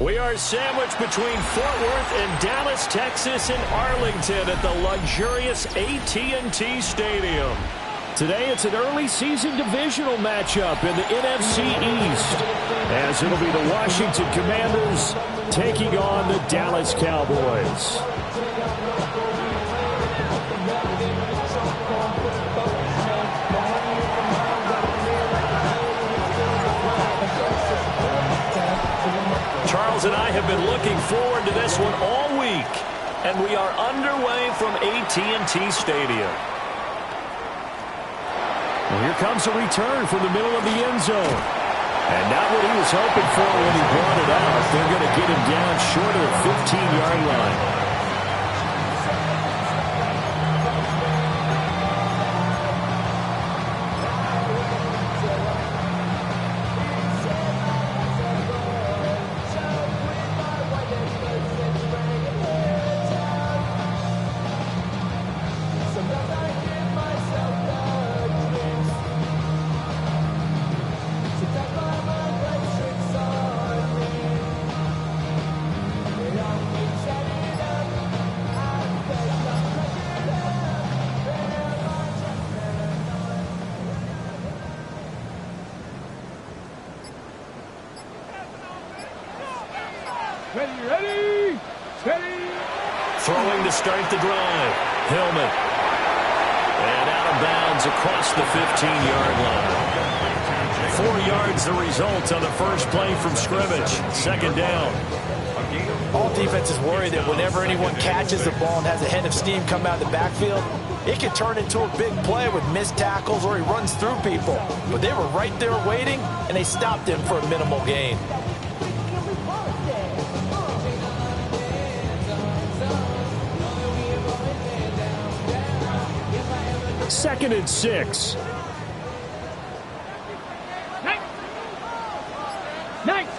We are sandwiched between Fort Worth and Dallas, Texas, and Arlington at the luxurious AT&T Stadium. Today, it's an early season divisional matchup in the NFC East, as it'll be the Washington Commanders taking on the Dallas Cowboys. Charles and I have been looking forward to this one all week, and we are underway from AT&T Stadium. Well, here comes a return from the middle of the end zone. And not what he was hoping for when he brought it out. They're going to get him down short of the 15-yard line. Ready, steady. Throwing to start the drive. Hillman. And out of bounds across the 15-yard line. 4 yards the result on the first play from scrimmage. Second down. All defenses worry that whenever anyone catches the ball and has a head of steam come out of the backfield, it can turn into a big play with missed tackles or he runs through people. But they were right there waiting, and they stopped him for a minimal gain. Second and 6. Nice.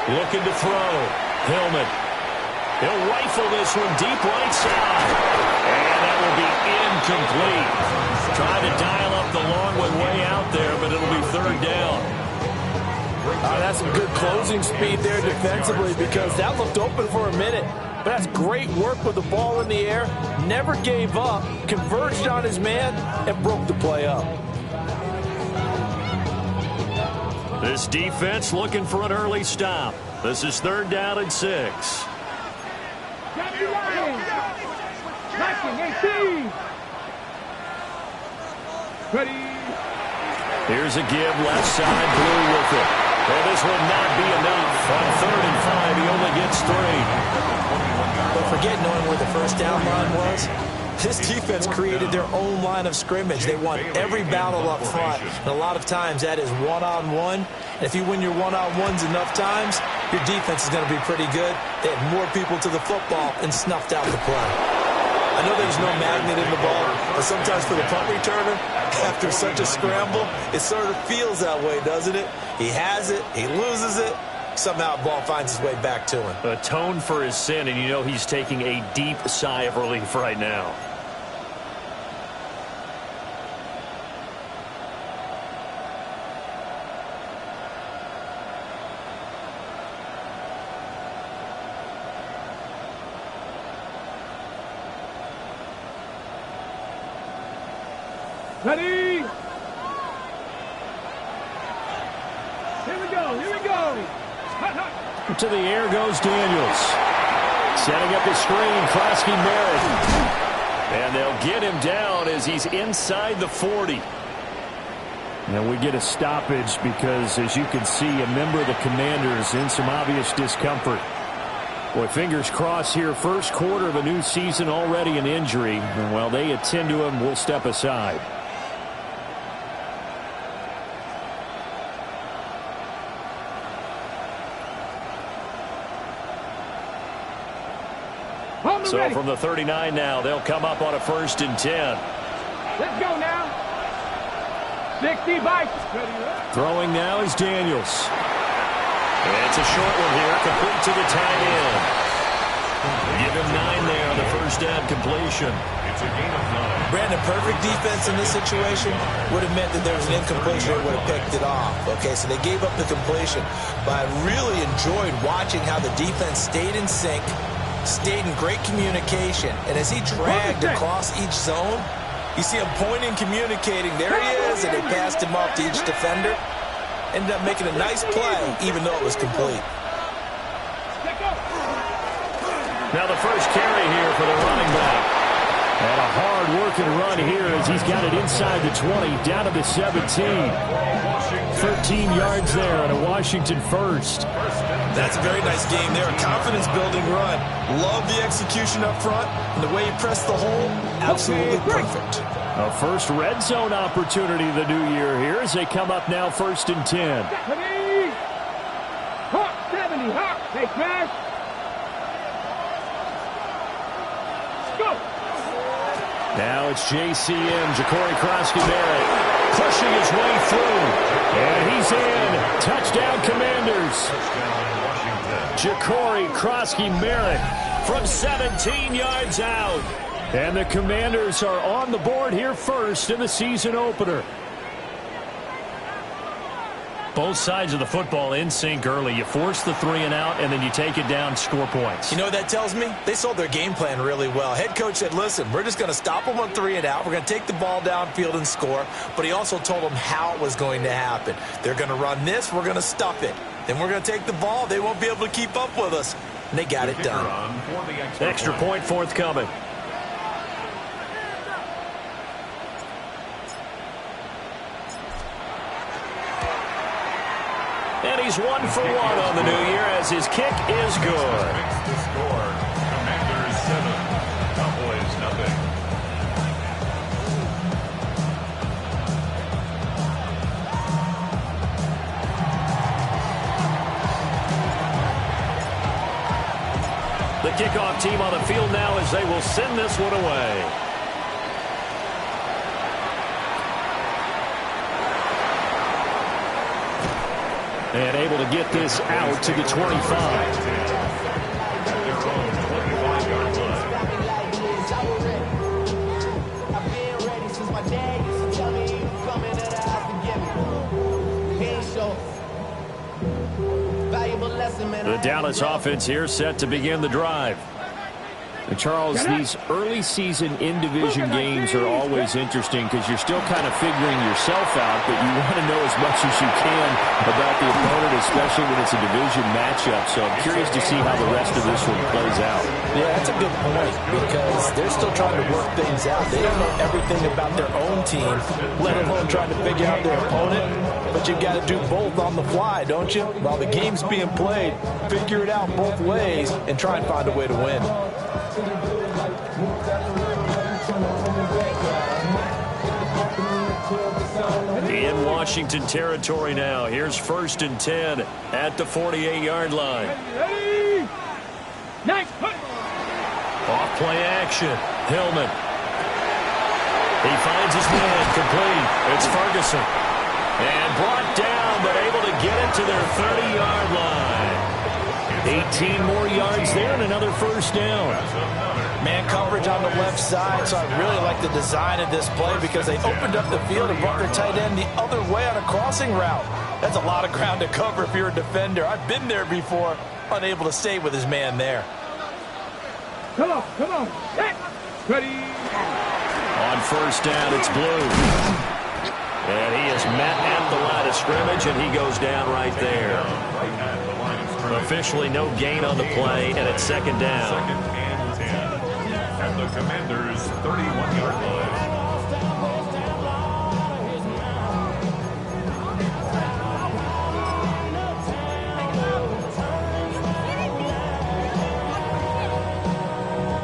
Looking to throw. Hillman. He'll rifle this one deep right side. And that will be incomplete. Trying to dial up the long way out there, but it'll be third down. That's some good closing speed there defensively because that looked open for a minute. But that's great work with the ball in the air. Never gave up, converged on his man, and broke the play up. This defense looking for an early stop. This is third down and 6. Ready. Here's a give, left side, Blue with it. Well, this will not be enough. On third and 5, he only gets 3. But forget knowing where the first down line was. This defense created their own line of scrimmage. They won every battle up front. And a lot of times that is one-on-one. And if you win your one-on-ones enough times, your defense is going to be pretty good. They had more people to the football and snuffed out the play. I know there's no magnet in the ball, but sometimes for the punt returner, after such a scramble, it sort of feels that way, doesn't it? He has it, he loses it. Somehow the ball finds its way back to him. Atone for his sin, and you know he's taking a deep sigh of relief right now. Ready. Here we go. Here we go. To the air goes Daniels. Setting up the screen, Krosky Merritt. And they'll get him down as he's inside the 40. And we get a stoppage because, as you can see, a member of the Commanders in some obvious discomfort. Boy, fingers crossed here. First quarter of a new season, already an injury. And while they attend to him, we'll step aside. So from the 39 now, they'll come up on a 1st and 10. Let's go now. 60 bikes. Throwing now is Daniels. And it's a short one here, complete to the tight end. Give him 9 there on the first down completion. It's a gain of 9. Brandon, perfect defense in this situation would have meant that there was an incompletion that would have picked it off. Okay, so they gave up the completion. But I really enjoyed watching how the defense stayed in sync, stayed in great communication, and as he dragged across each zone, you see him pointing, communicating. There he is, and they passed him off to each defender. Ended up making a nice play, even though it was complete. Now the first carry here for the running back. And a hard-working run here as he's got it inside the 20, down to the 17. 13 yards there and a Washington first. That's a very nice game there. A confidence-building run. Love the execution up front. And the way he pressed the hole, absolutely perfect. A first red zone opportunity the new year here as they come up now 1st and 10. 70, Hawk, hey, smash. Go. Now it's JCM, Ja'Cory Krosky-Barrett, pushing his way through. And he's in. Touchdown, Commanders. Ja'Cory Krosky-Barrett from 17 yards out. And the Commanders are on the board here first in the season opener. Both sides of the football in sync early. You force the 3 and out, and then you take it down, score points. You know what that tells me? They sold their game plan really well. Head coach said, listen, we're just going to stop them on 3 and out. We're going to take the ball downfield and score. But he also told them how it was going to happen. They're going to run this. We're going to stuff it. Then we're going to take the ball. They won't be able to keep up with us. And they got it done. Extra point forthcoming. And he's 1 for 1 on the new year as his kick is good. The score, Commanders 7, Cowboys nothing. The kickoff team on the field now as they will send this one away. And able to get this out to the 25. The Dallas offense here set to begin the drive. And Charles, these early season in-division games are always interesting because you're still kind of figuring yourself out, but you want to know as much as you can about the opponent, especially when it's a division matchup. So I'm curious to see how the rest of this one plays out. Yeah, that's a good point because they're still trying to work things out. They don't know everything about their own team, let alone trying to figure out their opponent. But you've got to do both on the fly, don't you? While the game's being played, figure it out both ways and try and find a way to win. In Washington territory now. Here's 1st and 10 at the 48-yard line. Ready? Nice. Off play action. Hillman. He finds his man complete. It's Ferguson. And brought down, but able to get it to their 30-yard line. 18 more yards there and another first down. Man coverage on the left side, so I really like the design of this play because they opened up the field and brought their tight end the other way on a crossing route. That's a lot of ground to cover if you're a defender. I've been there before, unable to stay with his man there. Come on, come on. Ready? On first down, it's Blue. And he is met at the line of scrimmage, and he goes down right there. Officially no gain on the play, and it's 2nd down. 2nd and 10 at the Commanders' 31-yard line.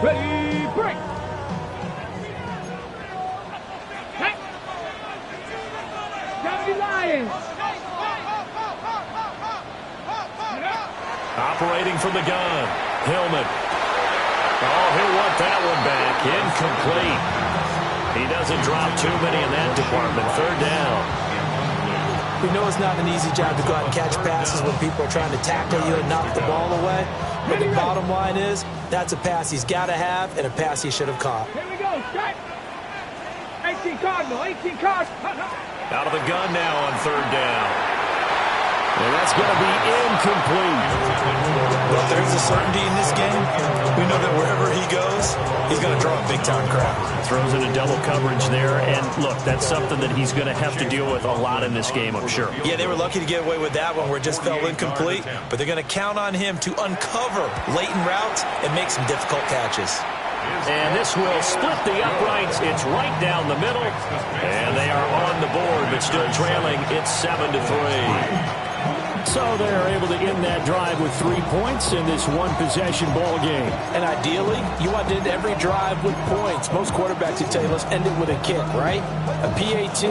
Ready, break. Lions. Operating from the gun. Hillman. Oh, he'll want that one back. Incomplete. He doesn't drop too many in that department. 3rd down. We know it's not an easy job to go out and catch passes when people are trying to tackle you and knock the ball away. But the bottom line is, that's a pass he's got to have and a pass he should have caught. Here we go. Strike. 18 Cardinal, 18 Cardinal. Out of the gun now on third down. And that's going to be incomplete. But there's a certainty in this game. We know that wherever he goes, he's going to draw a big-time crowd. Throws in a double coverage there. And, look, that's something that he's going to have to deal with a lot in this game, I'm sure. Yeah, they were lucky to get away with that one where it just fell incomplete. But they're going to count on him to uncover latent routes and make some difficult catches. And this will split the uprights. It's right down the middle. And they are on the board, but still trailing. It's 7-3. So they're able to end that drive with 3 points in this one-possession ball game. And ideally, you want to end every drive with points. Most quarterbacks would tell you, let's end it with a kick, right? A PAT,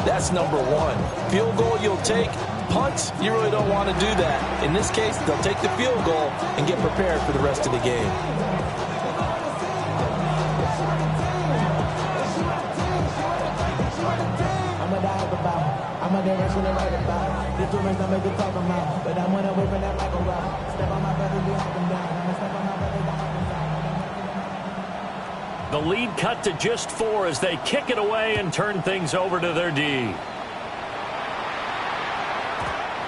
that's number one. Field goal you'll take. Punts, you really don't want to do that. In this case, they'll take the field goal and get prepared for the rest of the game. I'm a direction to write about. This woman's not make you talk about. But I'm away from that like a rock. Step on my brothers, we hop them down. I'm gonna step on my brothers, I hop them down. The lead cut to just 4 as they kick it away and turn things over to their D.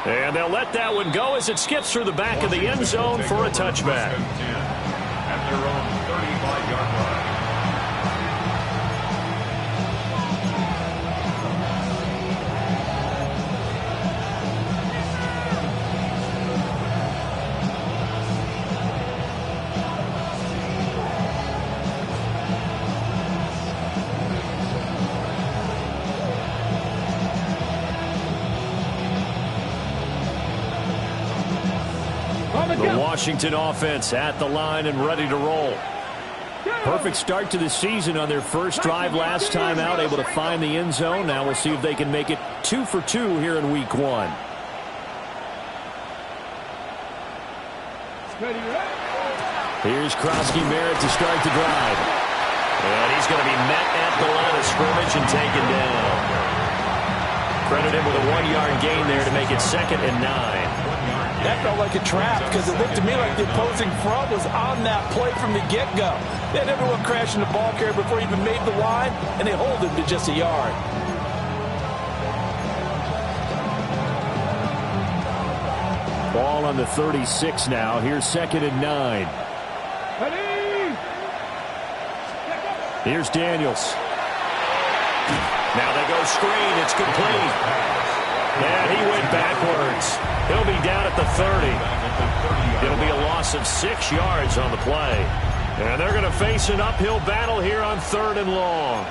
And they'll let that one go as it skips through the back of the end zone for a touchback. At their own 35-yard line. The Washington offense at the line and ready to roll. Perfect start to the season on their first drive last time out, able to find the end zone. Now we'll see if they can make it 2 for 2 here in week 1. Here's Krosky Merritt to start the drive. And he's going to be met at the line of scrimmage and taken down. Credit him with a 1-yard gain there to make it 2nd and 9. That felt like a trap because it looked to me like the opposing front was on that play from the get-go. They had everyone crashing the ball carrier before he even made the line, and they hold him to just a yard. Ball on the 36 now. Here's 2nd and 9. Here's Daniels. Now they go screen. It's complete. And he went backwards. He'll be down at the 30. It'll be a loss of 6 yards on the play. And they're going to face an uphill battle here on 3rd and long.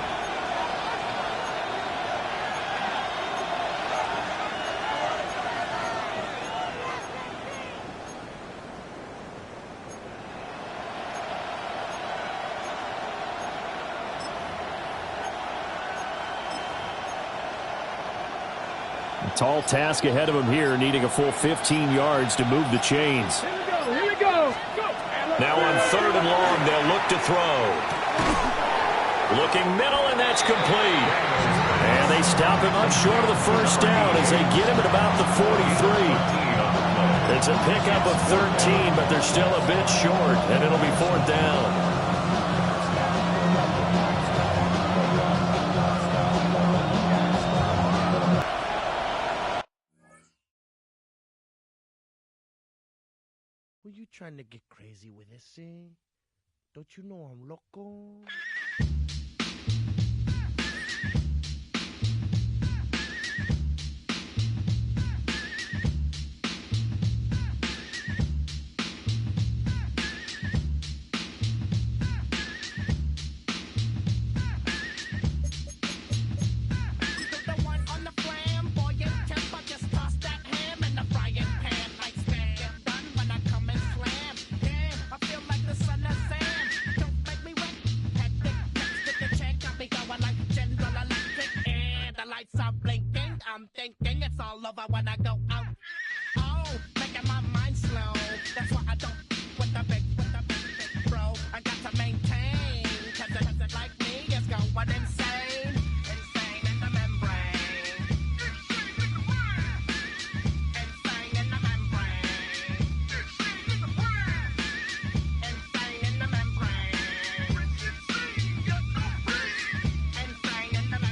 Tall task ahead of him here, needing a full 15 yards to move the chains. Here we go. Go. Now on 3rd and long, they'll look to throw. Looking middle, and that's complete. And they stop him up short of the first down as they get him at about the 43. It's a pickup of 13, but they're still a bit short, and it'll be 4th down. Were you trying to get crazy with this, eh? Don't you know I'm loco? I'm thinking it's all over when I go out. Oh, making my mind slow. That's why I don't with the big bro. I got to maintain, cause it like me is going insane. Insane in the membrane. Insane in the membrane. Insane in the membrane. Insane in the membrane.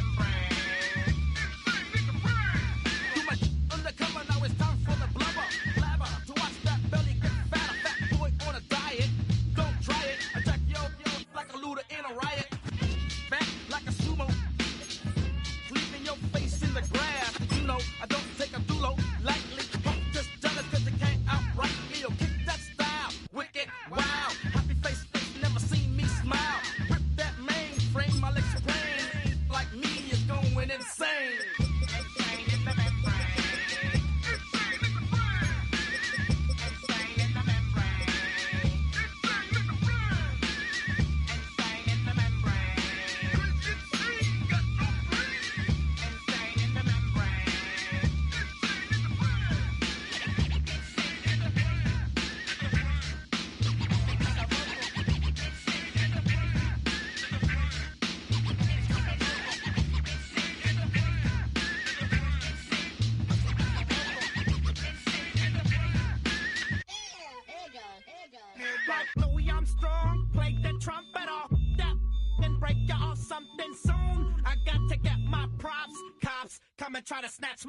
come and try to snatch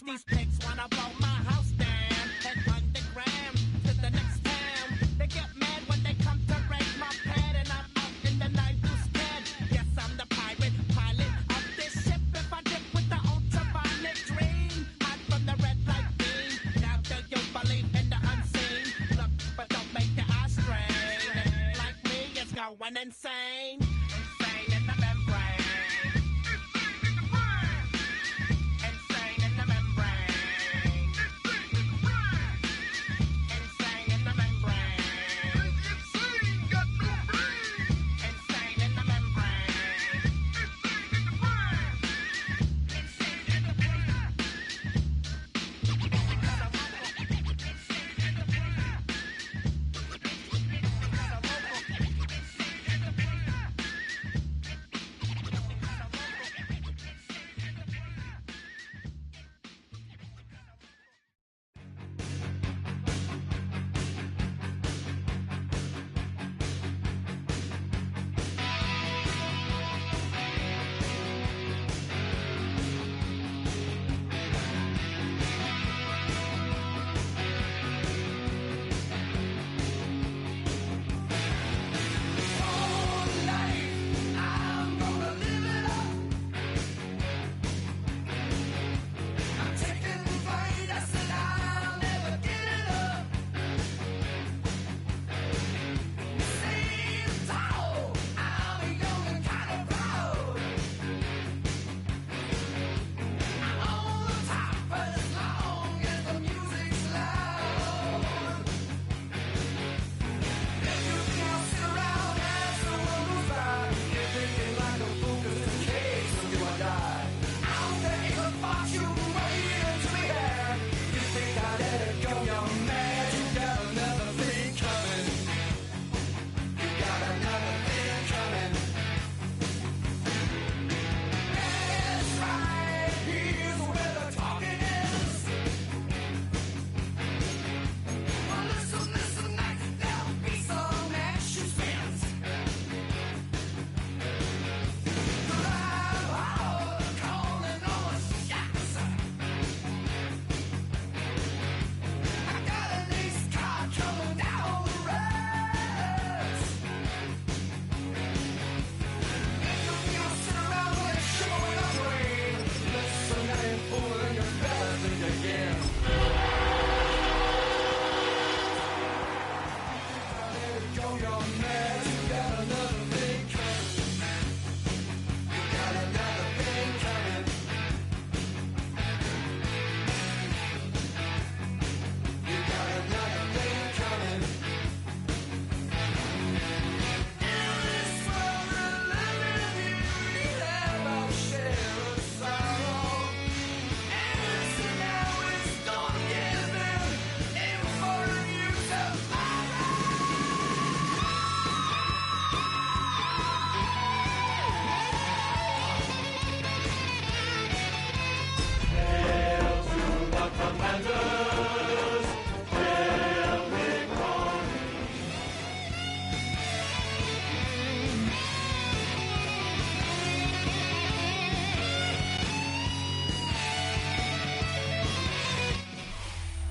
these pigs wanna blow my house down and underground to the next town. They get mad when they come to raid my pad and I'm out in the night who's scared. Yes, I'm the pirate pilot of this ship. If I dip with the ultraviolet dream, hide from the red light beam. Now do you believe in the unseen? Look, but don't make your eyes strain. Like me, it's going insane. Insane in the membrane. Insane in the membrane. Insane in the membrane. Insane in the membrane.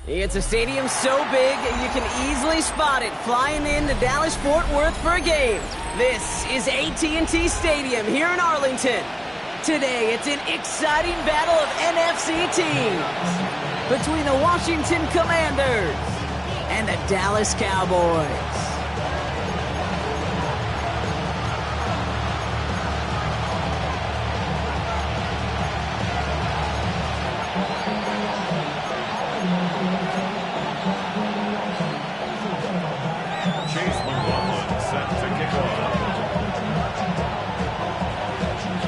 It's a stadium so big you can easily spot it flying in to Dallas-Fort Worth for a game. This is AT&T Stadium here in Arlington. Today, it's an exciting battle of NFC teams between the Washington Commanders and the Dallas Cowboys.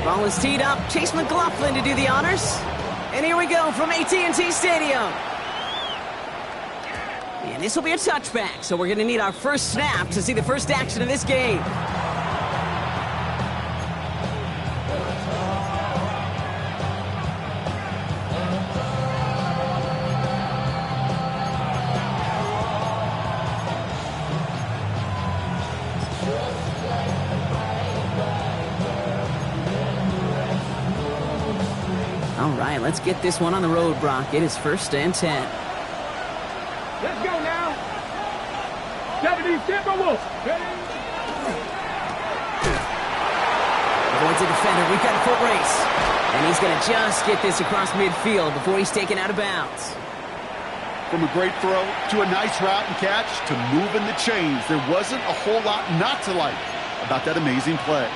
Ball is teed up. Chase McLaughlin to do the honors. And here we go from AT&T Stadium. And this will be a touchback, so we're going to need our first snap to see the first action of this game. All right, let's get this one on the road, Brock. It is 1st and 10. Let's go now. 70 Timberwolves. Avoids a defender. We've got a foot race. And he's going to just get this across midfield before he's taken out of bounds. From a great throw to a nice route and catch to moving the chains, there wasn't a whole lot not to like about that amazing play.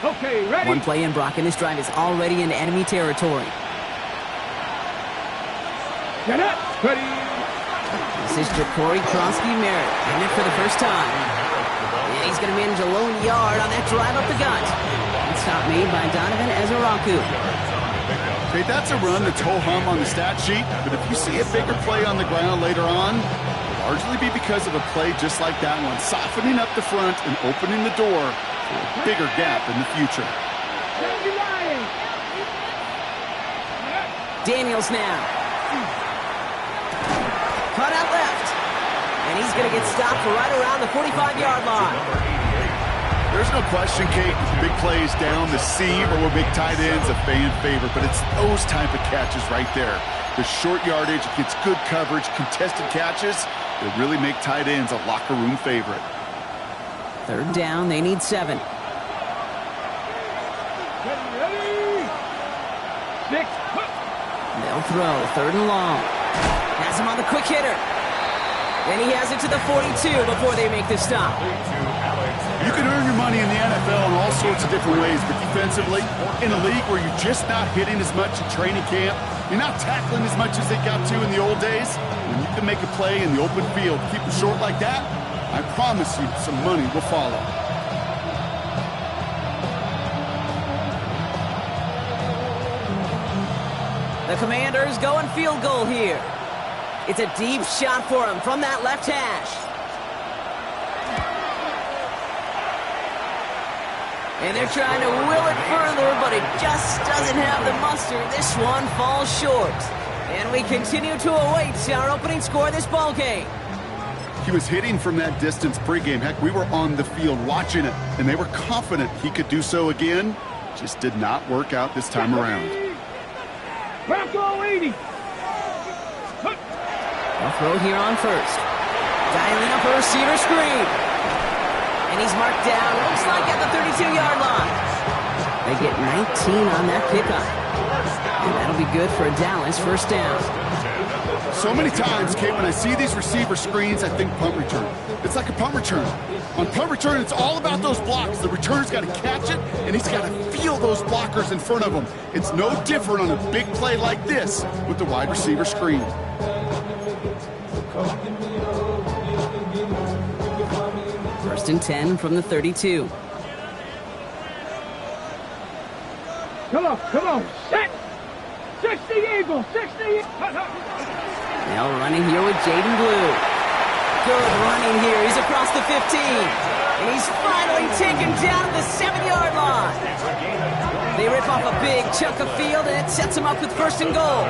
Okay, ready? One play in, Brock, and this drive is already into enemy territory. Get up. Ready. This is Ja'Cory Kronsky-Merritt, hitting it for the first time. And he's going to manage a lone yard on that drive up the gut. And stop made by Donovan Ezeraku. Okay, that's a run that's ho-hum on the stat sheet, but if you see a bigger play on the ground later on, it'll largely be because of a play just like that one, softening up the front and opening the door for a bigger gap in the future. Daniels now. Cut out left. And he's going to get stopped for right around the 45-yard line. There's no question, Kate, big plays down the seam or with big tight ends a fan favorite, but it's those type of catches right there. The short yardage gets good coverage, contested catches that really make tight ends a locker room favorite. 3rd down, they need 7. Ready. 6. They'll throw, 3rd and long. Has him on the quick hitter. And he has it to the 42 before they make the stop. You can earn your money in the NFL in all sorts of different ways, but defensively, in a league where you're just not hitting as much in training camp, you're not tackling as much as they got to in the old days, when you can make a play in the open field, keep it short like that, I promise you some money will follow. The Commanders going field goal here. It's a deep shot for him from that left hash. And they're trying to will it further, but it just doesn't have the muster. This one falls short. And we continue to await our opening score of this ball game. He was hitting from that distance pregame. Heck, we were on the field watching it, and they were confident he could do so again. Just did not work out this time around. Bronco 80. They'll throw here on first. Dialing up a receiver screen. And he's marked down, looks like at the 32-yard line. They get 19 on that pickup. And that'll be good for a Dallas 1st down. So many times, Kate, when I see these receiver screens, I think punt return. It's like a punt return. On punt return, it's all about those blocks. The returner's got to catch it, and he's got to feel those blockers in front of him. It's no different on a big play like this with the wide receiver screen. First and 10 from the 32. Come on, set! 60 Eagles, 60. Now running here with Jaden Blue. Good running here. He's across the 15. And he's finally taken down at the 7-yard line. They rip off a big chunk of field, and it sets him up with 1st and goal.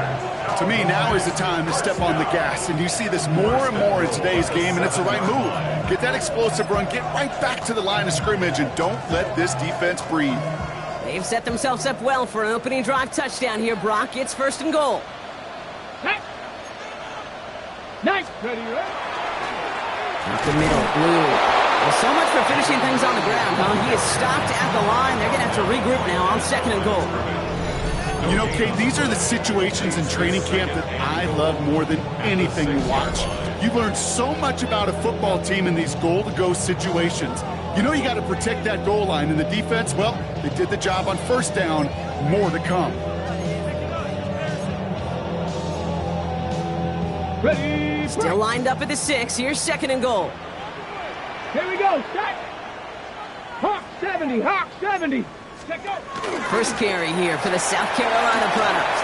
To me, now is the time to step on the gas, and you see this more and more in today's game, and it's the right move. Get that explosive run, get right back to the line of scrimmage, and don't let this defense breathe. They've set themselves up well for an opening drive touchdown here, Brock. It's 1st and goal. Nice. Ready, Up the middle, Blue. Well, so much for finishing things on the ground, huh? He is stopped at the line. They're going to have to regroup now on 2nd and goal. You know, Kate, these are the situations in training camp that I love more than anything to watch. You learn so much about a football team in these goal-to-go situations. You know you got to protect that goal line, and the defense, well, they did the job on 1st down. More to come. Ready. Still lined up at the 6. Here's 2nd and goal. Here we go. Set. Hawk 70. Hawk 70. Check out. First carry here for the South Carolina punters.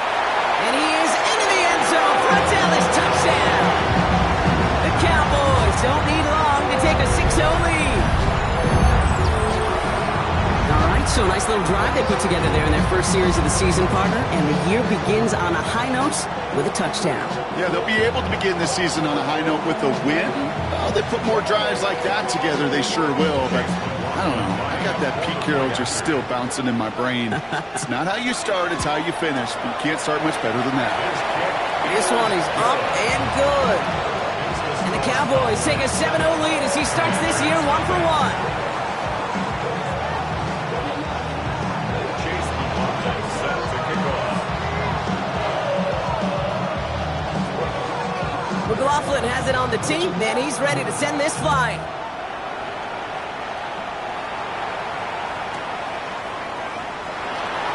And he is into the end zone for a Dallas touchdown. The Cowboys don't need long to take a 6-0 lead. All right, So a nice little drive they put together there in their first series of the season, partner. And the year begins on a high note with a touchdown. Yeah, they'll be able to begin the season on a high note with a win. Oh, they put more drives like that together, they sure will. But I don't know. I got that Pete Carroll just still bouncing in my brain. It's not how you start, it's how you finish. But you can't start much better than that. This one is up and good. And the Cowboys take a 7-0 lead as he starts this year 1-for-1. McLaughlin has it on the team, and he's ready to send this flying.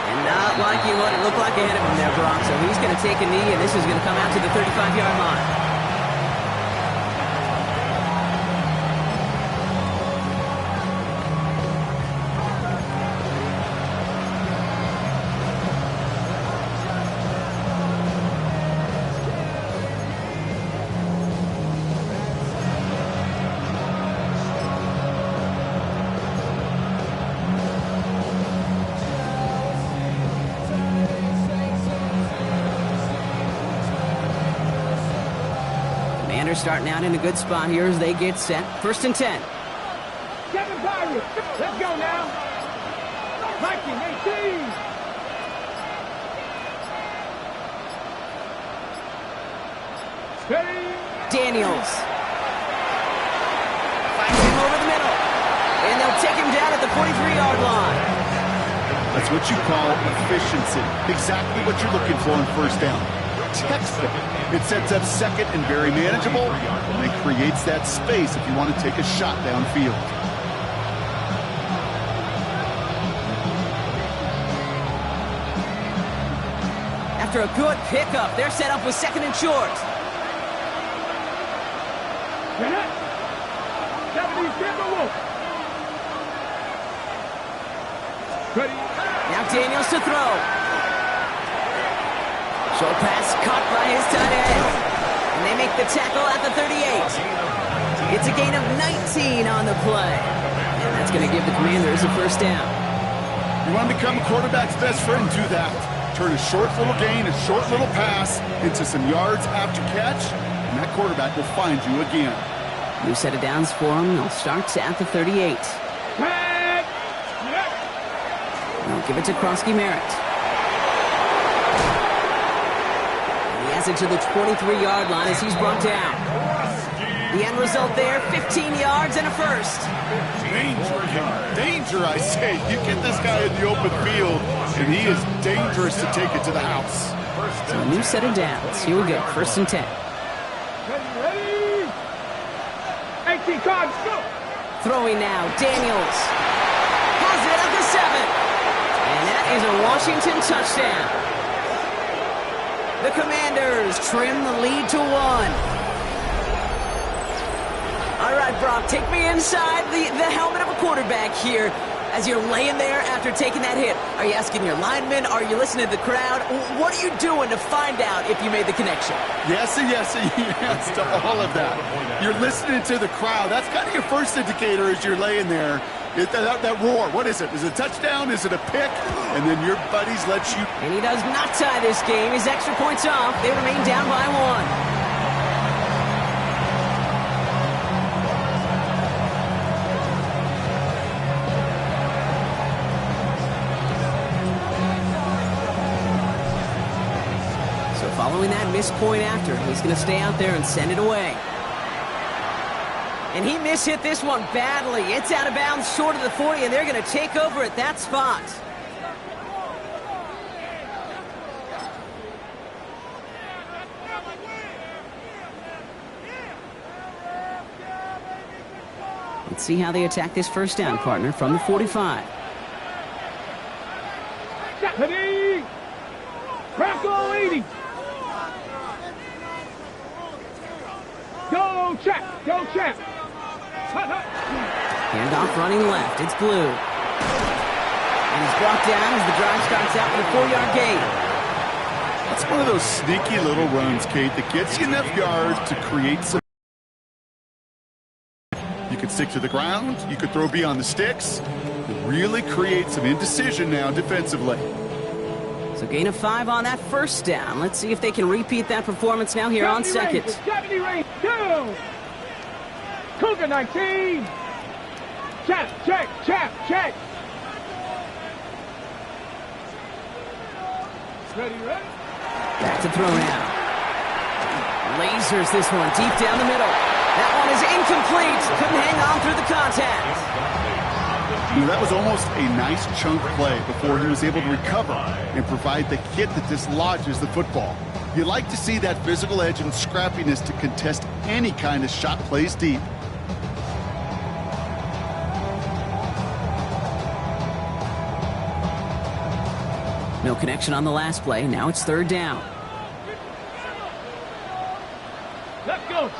And not liking what it looked like ahead of him there, Brock. So he's going to take a knee, and this is going to come out to the 35-yard line. Starting out in a good spot here as they get set. 1st and 10. Kevin Byron, let's go now. Mikey, 18. Steady. Daniels. Finds him over the middle. And they'll take him down at the 43-yard line. That's what you call efficiency. Exactly what you're looking for on first down. Textbook. It sets up second and very manageable, and it creates that space if you want to take a shot downfield. After a good pickup, they're set up with 2nd and short. Now Daniels to throw. Short pass caught by his tight end. And they make the tackle at the 38. It's a gain of 19 on the play. And that's going to give the Commanders a 1st down. You want to become a quarterback's best friend? Do that. Turn a short little gain, a short little pass into some yards after catch, and that quarterback will find you again. New set of downs for him. They'll start at the 38. They'll give it to Krosky Merritt. It to the 23-yard line as he's brought down. The end result there, 15 yards and a 1st. Danger, I say. You get this guy in the open field, and he is dangerous to take it to the house. So a new set of downs. Here we go, 1st and 10. Ready. 18 cards, go. Throwing now, Daniels. Has it at the 7. And that is a Washington touchdown. The Commanders trim the lead to 1. All right, Brock, take me inside the helmet of a quarterback here as you're laying there after taking that hit. Are you asking your linemen? Are you listening to the crowd? What are you doing to find out if you made the connection? Yes, and yes, and yes to all of that. You're listening to the crowd. That's kind of your first indicator as you're laying there. That roar, what is it? Is it a touchdown? Is it a pick? And then your buddies let you... And he does not tie this game. His extra points off. They remain down by 1. Following that missed point after, he's going to stay out there and send it away. And he mishit this one badly. It's out of bounds short of the 40, and they're going to take over at that spot. Let's see how they attack this 1st down, partner, from the 45. Crackle 80. Go, check. Go, check. Handoff running left. It's Blue. And he's brought down as the drive starts out with a 4-yard gain. That's one of those sneaky little runs, Kate, that gets you enough yards to create some... You could stick to the ground. You could throw beyond the sticks. The really create some indecision now defensively. So gain of 5 on that first down. Let's see if they can repeat that performance now here on second. 70 range, 2. Cougar 19. Check. Ready? Back to throw now. Lasers this one deep down the middle. That one is incomplete. Couldn't hang on through the contact. That was almost a nice chunk play before he was able to recover and provide the hit that dislodges the football. You like to see that physical edge and scrappiness to contest any kind of shot plays deep. No connection on the last play. Now it's third down. Let's go.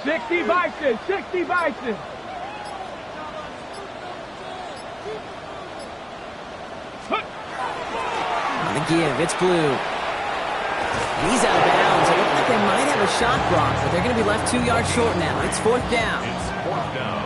60 Bison. On the give, it's Blue. He's out of bounds. It looks like they might have a shot block, but they're going to be left 2 yards short now. It's fourth down. It's fourth down.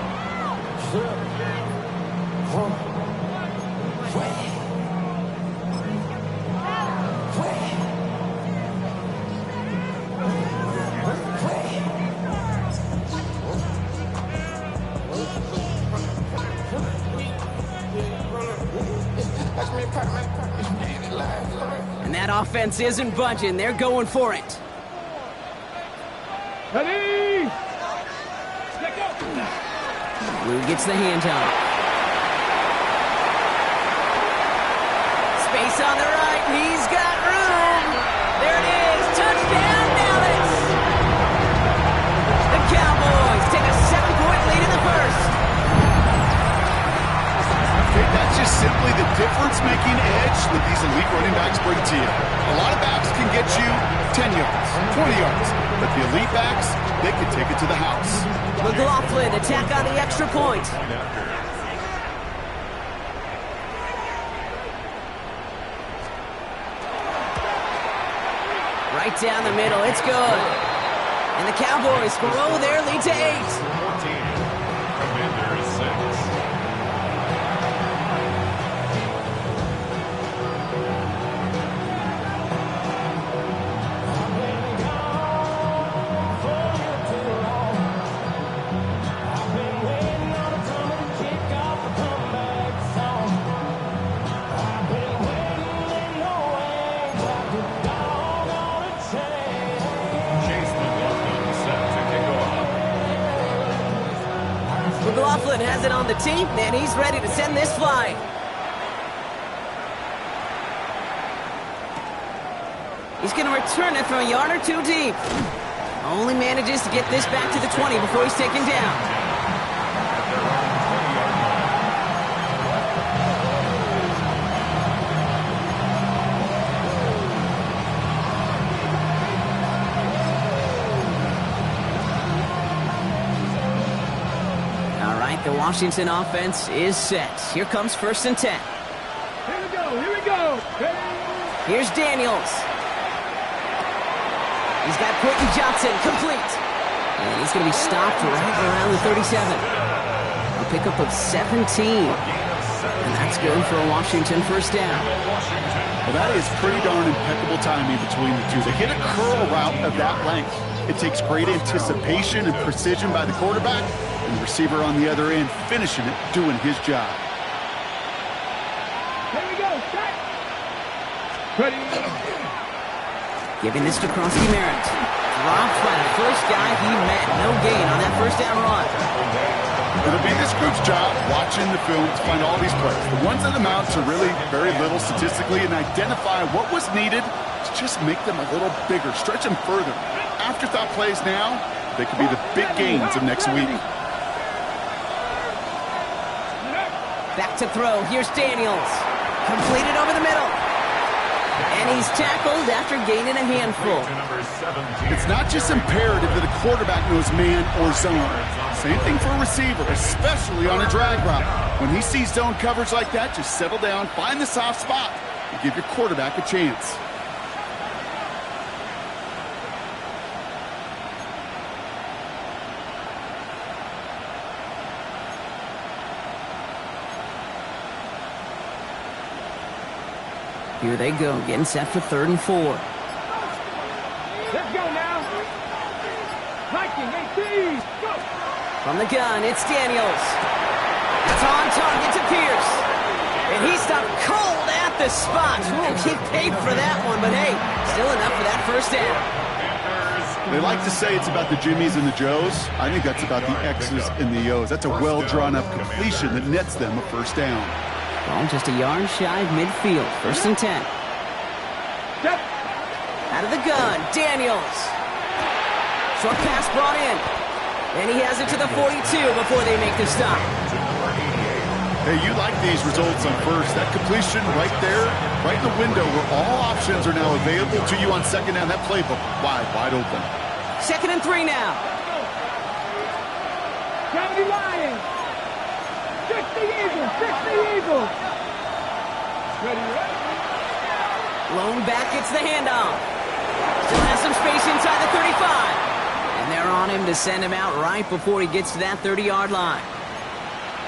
And that offense isn't budging. They're going for it. Ready? Let go. Blue gets the handoff. Space on the right. He's got room. There it is. Touchdown, Dallas. The Cowboys take a 7-point lead in the first. That's just simply the difference-making edge that these elite running backs bring to you. A lot of backs can get you 10 yards, 20 yards, but the elite backs, they can take it to the house. McLaughlin attack on the extra point. Right down the middle, it's good. And the Cowboys grow their lead to 8. 14. Commanders 6. McLaughlin has it on the team, and he's ready to send this flying. He's going to return it from a yard or 2 deep. Only manages to get this back to the 20 before he's taken down. The Washington offense is set. Here comes 1st and 10. Here we go. Here's Daniels. He's got Quentin Johnson complete. And he's going to be stopped right around the 37. A pickup of 17. And that's good for a Washington first down. Well, that is pretty darn impeccable timing between the two. They hit a curl route of that length. It takes great anticipation and precision by the quarterback, and the receiver on the other end finishing it, doing his job. Here we go. Set. Ready. Giving this to Kronsky Merritt. Dropped by the first guy he met. No gain on that first down run. It'll be this group's job watching the film to find all these plays. The ones that amount to really very little statistically, and identify what was needed to just make them a little bigger, stretch them further. Afterthought plays now, they could be the big gains of next week. Back to throw. Here's Daniels. Completed over the middle. And he's tackled after gaining a handful. It's not just imperative that a quarterback knows man or zone. Same thing for a receiver, especially on a drag route. When he sees zone coverage like that, just settle down, find the soft spot, and give your quarterback a chance. Here they go, getting set for 3rd and 4. Let's go now. Viking 18. Go. From the gun, it's Daniels. It's on target to Pierce. And he stopped cold at the spot. Ooh, he paid for that one, but hey, still enough for that first down. They like to say it's about the Jimmies and the Joes. I think that's about the X's and the O's. That's a well-drawn-up completion that nets them a first down. Ball just a yard shy of midfield. 1st and 10. Step. Out of the gun, Daniels. Short pass brought in. And he has it to the 42 before they make the stop. Hey, you like these results on first. That completion right there, right in the window where all options are now available to you on 2nd down. That playbook wide open. 2nd and 3 now. 70 Lions. 60 Eagles. 60 Eagles. Ready, ready. Lone back gets the handoff. Still has some space inside the 35. And they're on him to send him out right before he gets to that 30-yard line.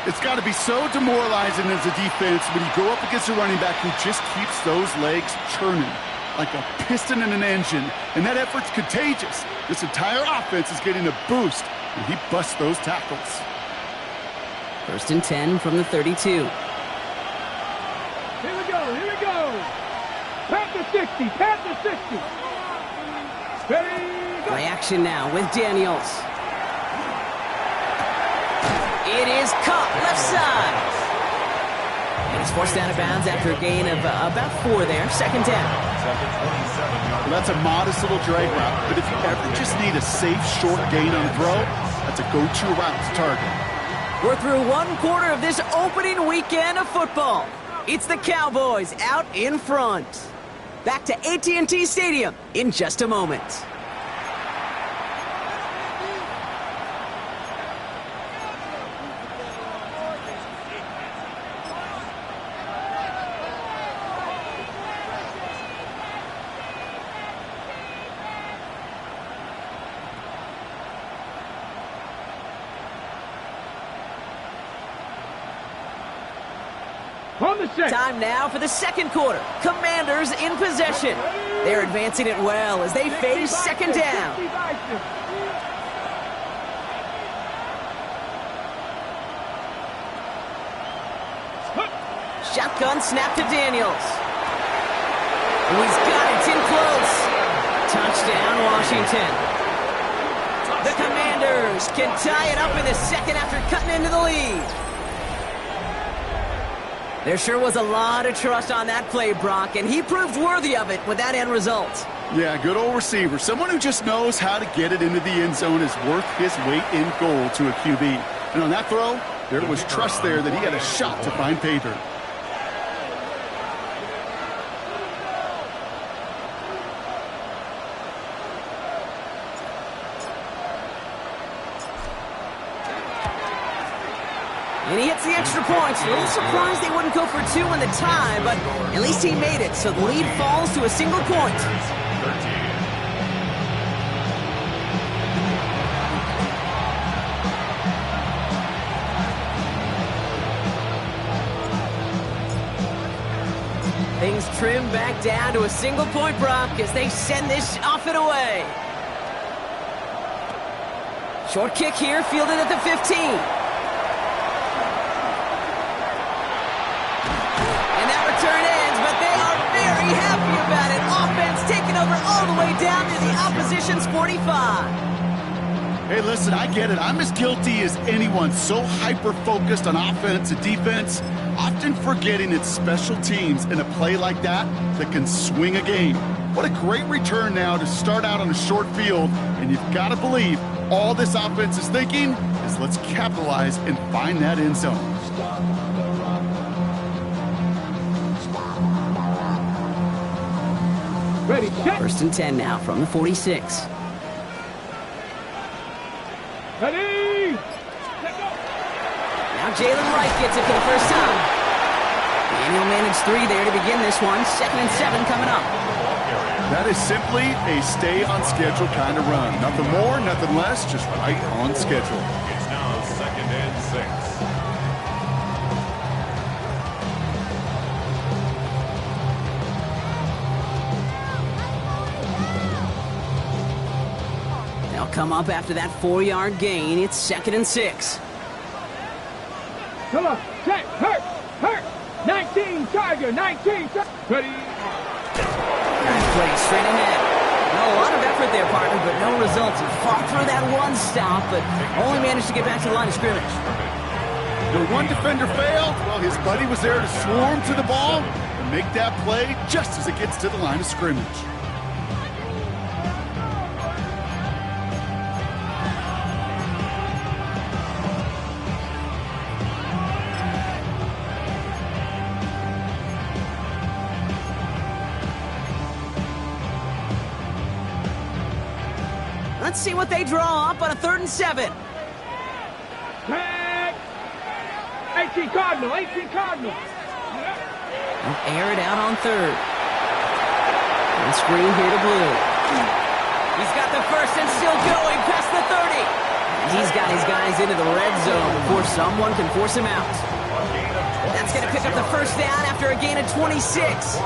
It's got to be so demoralizing as a defense when you go up against a running back who just keeps those legs churning like a piston in an engine, and that effort's contagious. This entire offense is getting a boost, and he busts those tackles. 1st and 10 from the 32. Here we go, here we go. Panther 60, Panther 60. Ready, go. Play action now with Daniels. It is caught left side. And he's forced out of bounds after a gain of about 4 there. 2nd down. Well, that's a modest little drag route, but if you ever just need a safe, short gain on a throw, that's a go-to route to target. We're through 1 quarter of this opening weekend of football. It's the Cowboys out in front. Back to AT&T Stadium in just a moment. Time now for the 2nd quarter. Commanders in possession. They're advancing it well as they face 2nd down. Shotgun snap to Daniels. Oh, he's got it. It's in close. Touchdown, Washington. The Commanders can tie it up in the 2nd after cutting into the lead. There sure was a lot of trust on that play, Brock, and he proved worthy of it with that end result. Yeah, good old receiver. Someone who just knows how to get it into the end zone is worth his weight in gold to a QB. And on that throw, there was trust there that he had a shot to find pay dirt. And he hits the extra points. A little surprised they wouldn't go for 2 in the tie, but at least he made it, so the lead falls to a single point. Things trim back down to a single point, Brock, as they send this off and away. Short kick here, fielded at the 15. Happy about it. Offense taking over all the way down to the opposition's 45. Hey, listen, I get it. I'm as guilty as anyone. So hyper-focused on offense and defense, often forgetting it's special teams in a play like that that can swing a game. What a great return now to start out on a short field, and you've got to believe all this offense is thinking is let's capitalize and find that end zone. Ready, check. 1st and 10 now from the 46. Ready. Now Jalen Wright gets it for the first time. And he'll manage 3 there to begin this one. 2nd and 7 coming up. That is simply a stay on schedule kind of run. Nothing more, nothing less, just right on schedule. It's now 2nd and 6. come up after that 4-yard gain. It's 2nd and 6. Come on, check, hurt. 19, Tiger, 19, ready. Nice play, straight ahead. No, a lot of effort there, partner, but no results. He fought through that one stop, but only managed to get back to the line of scrimmage. The one defender failed. Well, his buddy was there to swarm to the ball and make that play just as it gets to the line of scrimmage. Let's see what they draw up on a 3rd and 7. Tag. 18 Cardinal. Air it out on 3rd. And screen here to Blue. He's got the first and still going past the 30. And he's got his guys into the red zone before someone can force him out. That's going to pick up the first down after a gain of 26.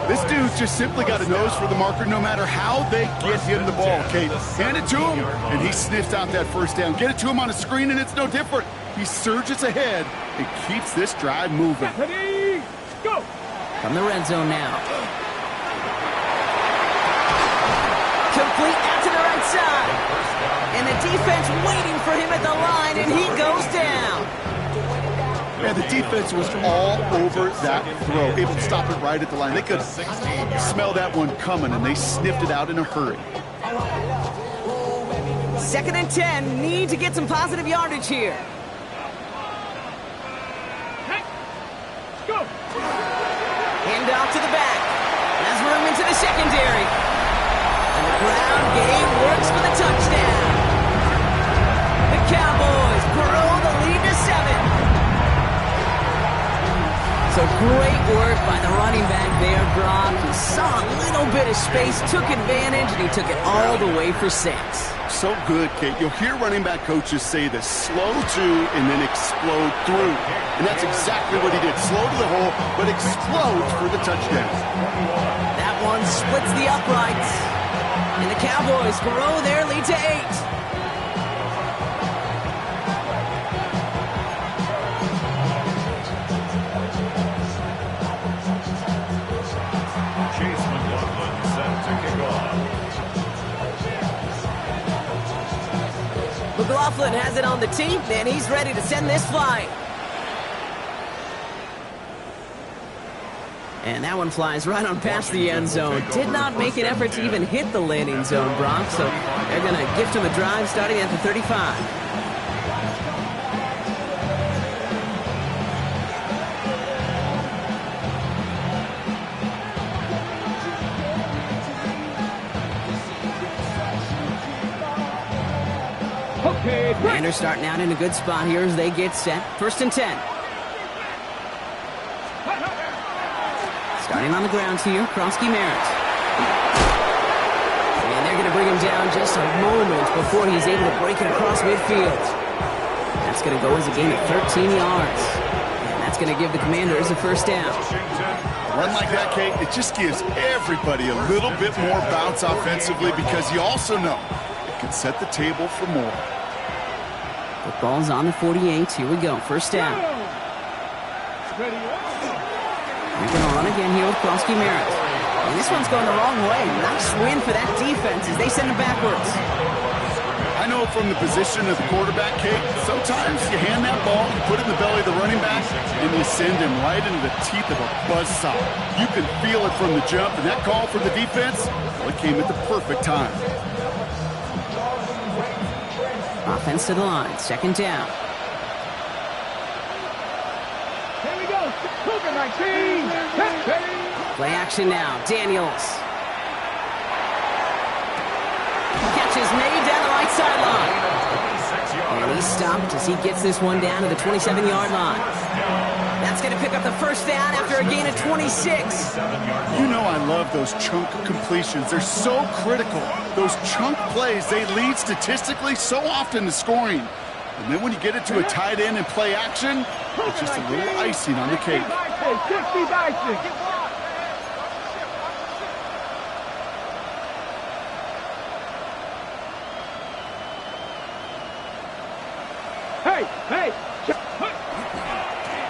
This dude just simply got a nose for the marker no matter how they get him the ball, Kate. Hand it to him, and he sniffs out that first down. Get it to him on a screen, and it's no different. He surges ahead and keeps this drive moving. Ready, go. From the red zone now. Complete out to the right side. And the defense waiting for him at the line, and he goes down. Yeah, the defense was all over that throw, able to stop it right at the line. They could smell that one coming, and they sniffed it out in a hurry. 2nd and 10, need to get some positive yardage here. Go. Hand off to the back. Has room into the secondary. And the ground game works for the touchdown. The Cowboys grow the lead to 7. So great work by the running back there, Brock. He saw a little bit of space, took advantage, and he took it all the way for 6. So good, Kate. You'll hear running back coaches say this: slow to and then explode through. And that's exactly what he did. Slow to the hole, but explodes for the touchdown. That one splits the uprights. And the Cowboys grow their lead to 8. McLaughlin has it on the tee, and he's ready to send this flying. And that one flies right on past the end zone. Did not make an effort to even hit the landing zone, Brock, so they're going to gift him a drive starting at the 35. Commanders starting out in a good spot here as they get set. 1st and 10. Starting on the ground here, Krosky Merritt. And they're going to bring him down just a moment before he's able to break it across midfield. That's going to go as a gain of 13 yards. And that's going to give the Commanders a first down. A run like that, Kate, it just gives everybody a little bit more bounce offensively because you also know it can set the table for more. The ball's on the 48. Here we go. First down. They're going to run again here with Krosky Merritt. And this one's going the wrong way. Nice win for that defense as they send it backwards. I know from the position of the quarterback, Kate, sometimes you hand that ball, you put it in the belly of the running back, and you send him right into the teeth of a buzzsaw. You can feel it from the jump, and that call for the defense, well, it came at the perfect time. Offense to the line. 2nd down. Here we go. Cougar 19. Play action now. Daniels. Catches made down the right sideline. And he's stopped as he gets this one down to the 27-yard line. That's going to pick up the first down after a gain of 26. You know I love those chunk completions. They're so critical. Those chunk plays, they lead statistically so often to scoring. And then when you get it to a tight end and play action, it's just a little icing on the cake. 60 icing. Hey, hey.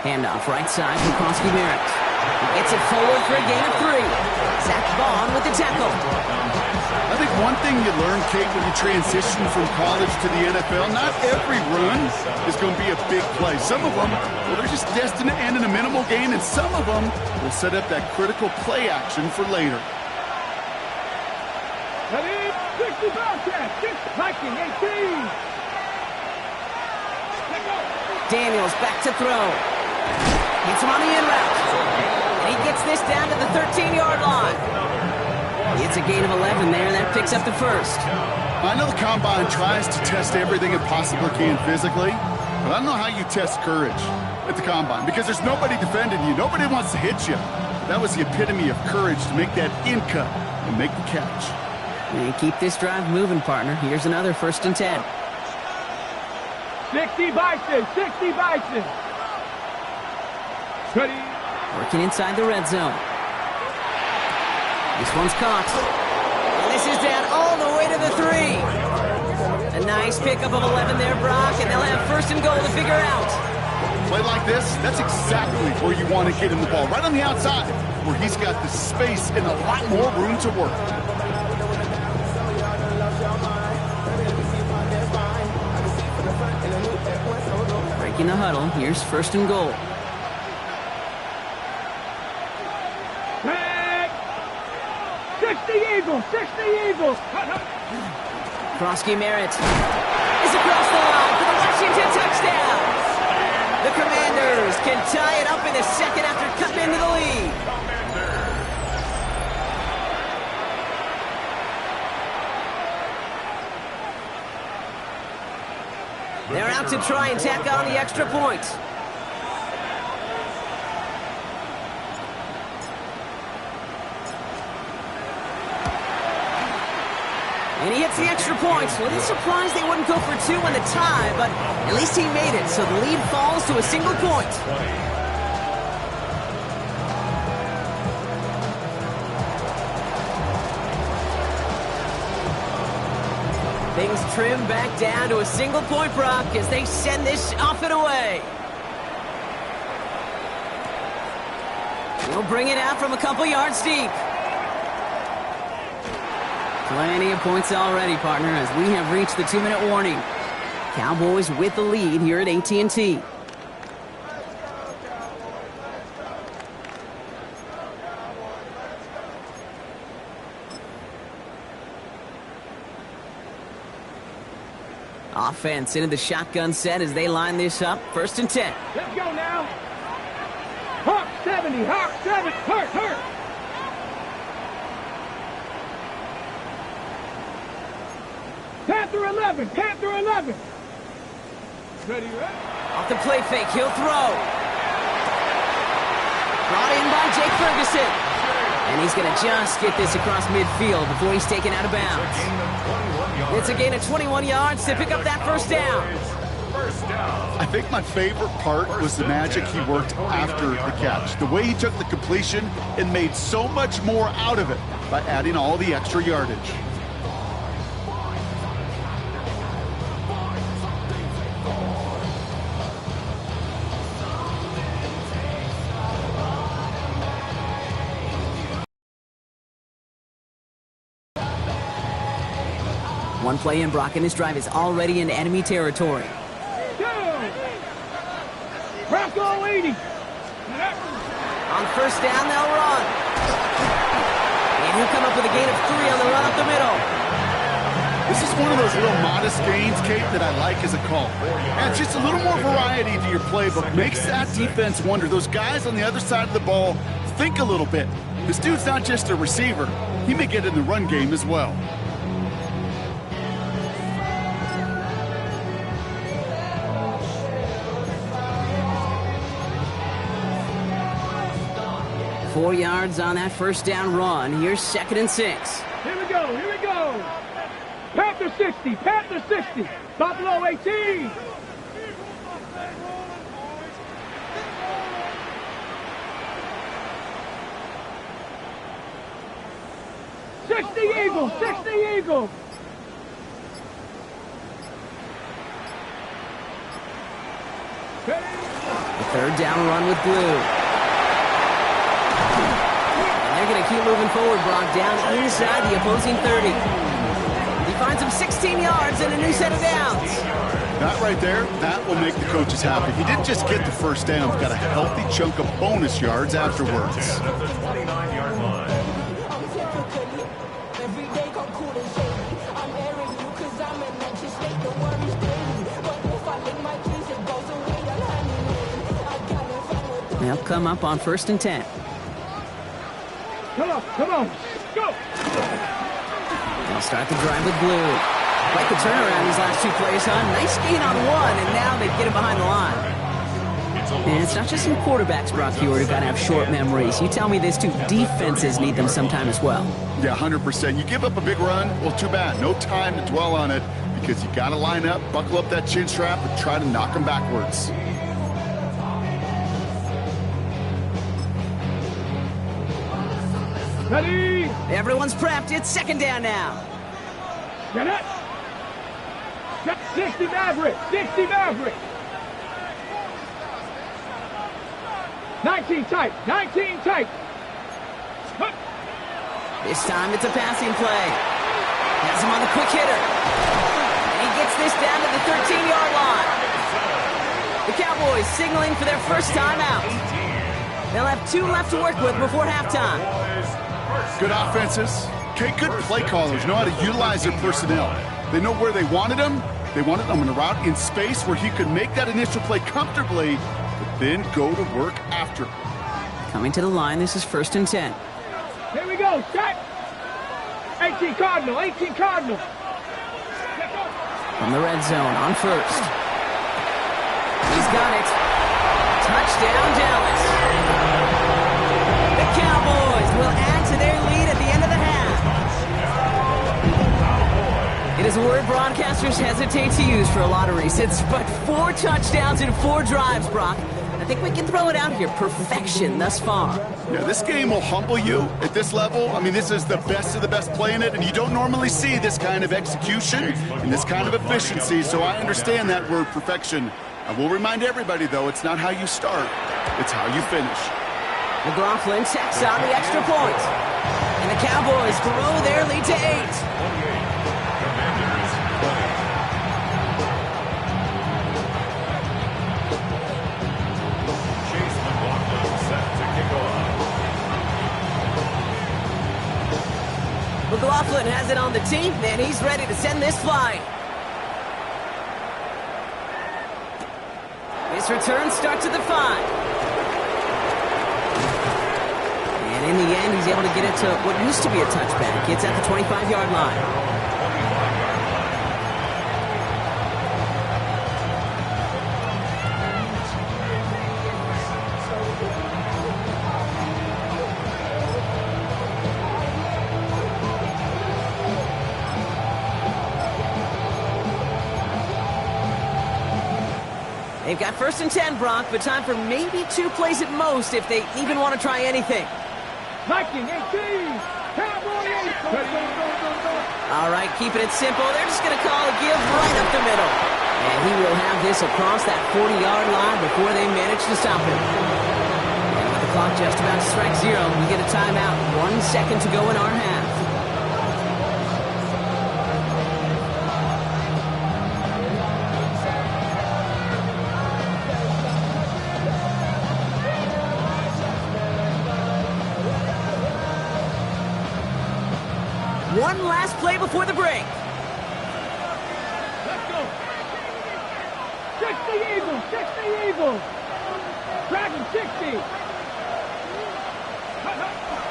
Handoff right side from Krosky Merritt. He gets it forward for a gain of 3. Zach Vaughn with the tackle. I think one thing you learn, Kate, when you transition from college to the NFL, not every run is going to be a big play. Some of them, well, they're just destined to end in a minimal gain, and some of them will set up that critical play action for later. That is 65 catch. Viking 18. Daniels back to throw. Gets him on the in route. And he gets this down to the 13-yard line. It's a gain of 11 there. That picks up the first. I know the Combine tries to test everything it possibly can physically, but I don't know how you test courage at the Combine because there's nobody defending you. Nobody wants to hit you. That was the epitome of courage to make that in cut and make the catch. And keep this drive moving, partner. Here's another 1st and 10. 60 Bison, 60 Bison. Ready. Working inside the red zone. This one's caught. And this is down all the way to the 3. A nice pickup of 11 there, Brock, and they'll have 1st and goal to figure out. Play like this, that's exactly where you want to get him the ball, right on the outside, where he's got the space and a lot more room to work. Breaking the huddle, here's 1st and goal. 60 Eagles, 60 Eagles. Krosky Merritt is across the line for the Washington touchdown. The Commanders can tie it up in the second after cutting into the lead. They're out to try and tack on the extra point. And he hits the extra points. A little surprised they wouldn't go for 2 in the tie, but at least he made it, so the lead falls to a single point. Things trim back down to a single point, Brock, as they send this off and away. He'll bring it out from a couple yards deep. Plenty of points already, partner, as we have reached the 2-minute warning. Cowboys with the lead here at AT&T. Offense into the shotgun set as they line this up. 1st and 10. Let's go now. Hawk 70, Hawk 7, hurt. Panther 11, Panther 11. Ready, right? Off the play fake, he'll throw. Brought in by Jake Ferguson. And he's going to just get this across midfield before he's taken out of bounds. It's a gain of 21 yards to pick up that 1st down. I think my favorite part was the magic he worked after the catch. The way he took the completion and made so much more out of it by adding all the extra yardage. One play in, Brock, and this drive is already in enemy territory. Bronco 80. On 1st down, they'll run. And he'll come up with a gain of 3 on the run up the middle. This is one of those little modest gains, Kate, that I like as a call. Adds just a little more variety to your playbook. Makes that defense wonder. Those guys on the other side of the ball think a little bit. This dude's not just a receiver. He may get in the run game as well. Four yards on that 1st down run. Here's 2nd and 6. Here we go, here we go. Panther 60, Panther 60. Buffalo 18. Eagles, 60 Eagles. The third down run with Blue. And they're going to keep moving forward, Brock, down inside the opposing 30. He finds him 16 yards and a new set of downs. That right there, that will make the coaches happy. He didn't just get the first down, he's got a healthy chunk of bonus yards afterwards. At the 29-yard line. They'll come up on 1st and 10. Come on, go! They'll start the drive with Blue. Like the turnaround these last two plays, huh? Nice gain on one, and now they get him behind the line. And it's not just some quarterbacks, Brock Hewitt, who got to have short memories. You tell me these two defenses need them sometime as well. Yeah, 100%. You give up a big run, well, too bad. No time to dwell on it because you got to line up, buckle up that chin strap, and try to knock them backwards. Ready? Everyone's prepped. It's 2nd down now. Get it? 60 Maverick! 60 Maverick! 19 tight! 19 tight! This time it's a passing play. Has him on the quick hitter. And he gets this down to the 13-yard line. The Cowboys signaling for their first time out. They'll have 2 left to work with before halftime. Good offenses. Okay, good play callers know how to utilize their personnel. They know where they wanted him. They wanted him in a route in space where he could make that initial play comfortably, but then go to work after. Coming to the line, this is 1st and 10. Here we go, set! 18 Cardinal, 18 Cardinal! From the red zone on 1st. He's got it. Touchdown, Dallas. The Cowboys will add to their lead at the end of the half. It is a word broadcasters hesitate to use for a lot of reasons, but 4 touchdowns in 4 drives, Brock. I think we can throw it out here. Perfection thus far. Yeah, this game will humble you at this level. I mean, this is the best of the best playing it, and you don't normally see this kind of execution and this kind of efficiency, so I understand that word perfection. I will remind everybody, though, it's not how you start, it's how you finish. McLaughlin checks out the extra point. And the Cowboys grow their lead to 8. McLaughlin has it on the team, and he's ready to send this flying. His return starts at the 5. And in the end, he's able to get it to what used to be a touchback. It's at the 25-yard line. They've got 1st and 10, Brock, but time for maybe 2 plays at most if they even want to try anything. Viking 18! Cowboy 18! All right, keeping it simple. They're just going to call a give right up the middle. And he will have this across that 40-yard line before they manage to stop him. And with the clock just about to strike 0, we get a timeout. 1 second to go in our half. One last play before the break. Let's go! 60 Eagles! 60 Eagles! Dragon 60!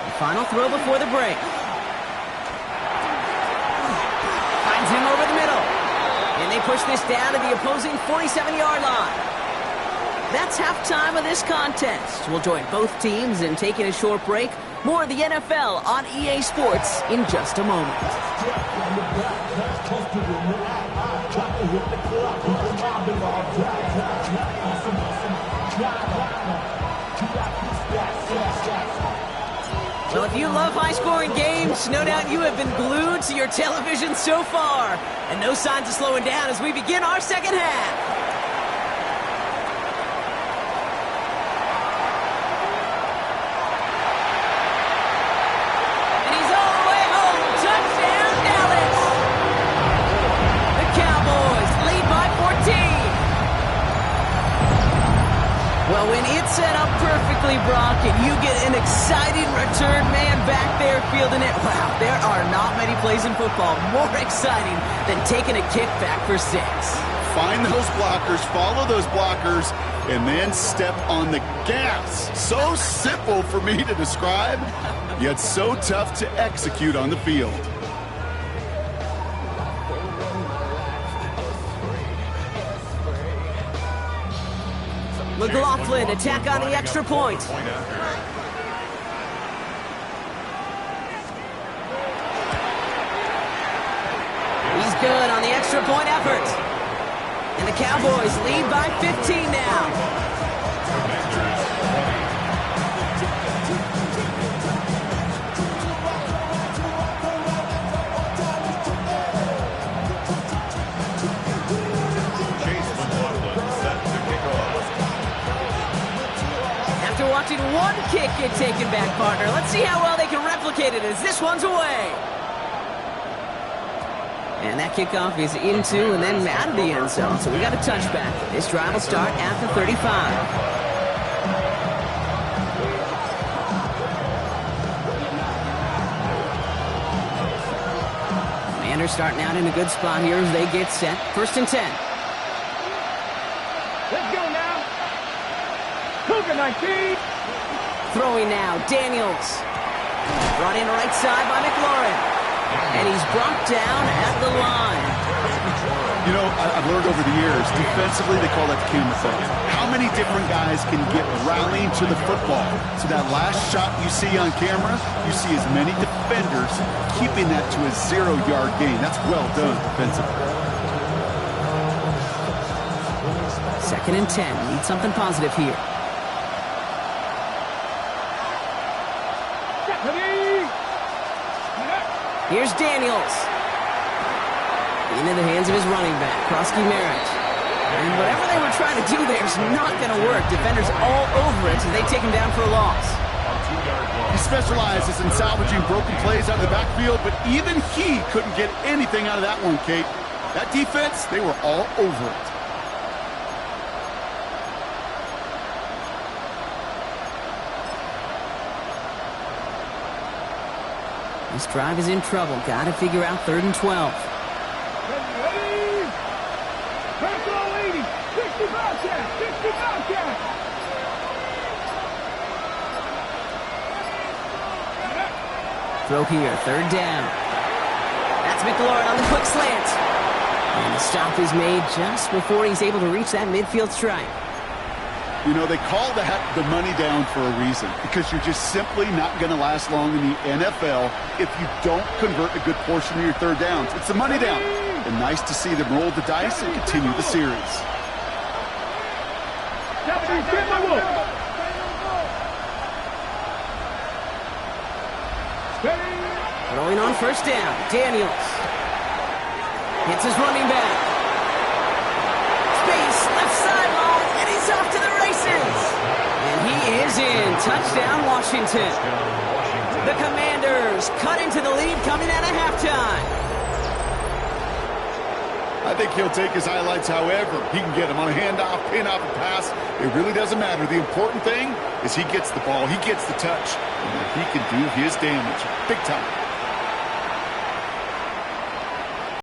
The final throw before the break. Finds him over the middle. And they push this down to the opposing 47-yard line. That's halftime of this contest. We'll join both teams in taking a short break. More of the NFL on EA Sports in just a moment. Well, if you love high-scoring games, no doubt you have been glued to your television so far. And no signs of slowing down as we begin our second half. Oh, and it's set up perfectly, Brock, and you get an exciting return man back there fielding it. Wow, there are not many plays in football more exciting than taking a kick back for 6. Find those blockers, follow those blockers, and then step on the gas. So simple for me to describe, yet so tough to execute on the field. McLaughlin attack on the extra point. He's good on the extra point effort. And the Cowboys lead by 15 now. After watching one kick get taken back, partner, let's see how well they can replicate it as this one's away. And that kickoff is into and then out of the end zone. So we got a touchback. This drive will start at the 35. Commanders starting out in a good spot here as they get set. 1st and 10. Let's go now. Cougar 19. Throwing now, Daniels. Brought in right side by McLaurin. And he's brought down at the line. You know, I've learned over the years, defensively, they call that camouflage. How many different guys can get rallying to the football? So that last shot you see on camera, you see as many defenders keeping that to a 0-yard gain. That's well done defensively. 2nd and 10. Need something positive here. Here's Daniels. Into the hands of his running back, Krosky Merritt. And whatever they were trying to do there is not going to work. Defenders all over it, so they take him down for a loss. He specializes in salvaging broken plays out of the backfield, but even he couldn't get anything out of that one, Kate. That defense, they were all over it. This drive is in trouble. Got to figure out 3rd and 12. Ready? Press all 80. 60 Bobcat. 60 Bobcat. Throw here. 3rd down. That's McLaurin on the quick slant. And the stop is made just before he's able to reach that midfield strike. You know, they call that the money down for a reason, because you're just simply not going to last long in the NFL if you don't convert a good portion of your 3rd downs. It's the money down. And nice to see them roll the dice and continue the series. Throwing on 1st down, Daniels. Hits his running back. Space, left sideline, and he's off to the races. And he is in. Touchdown, Washington. The Commanders cut into the lead coming out of halftime. I think he'll take his highlights however he can get them on a handoff, pin off, a pass. It really doesn't matter. The important thing is he gets the ball, he gets the touch, and he can do his damage big time.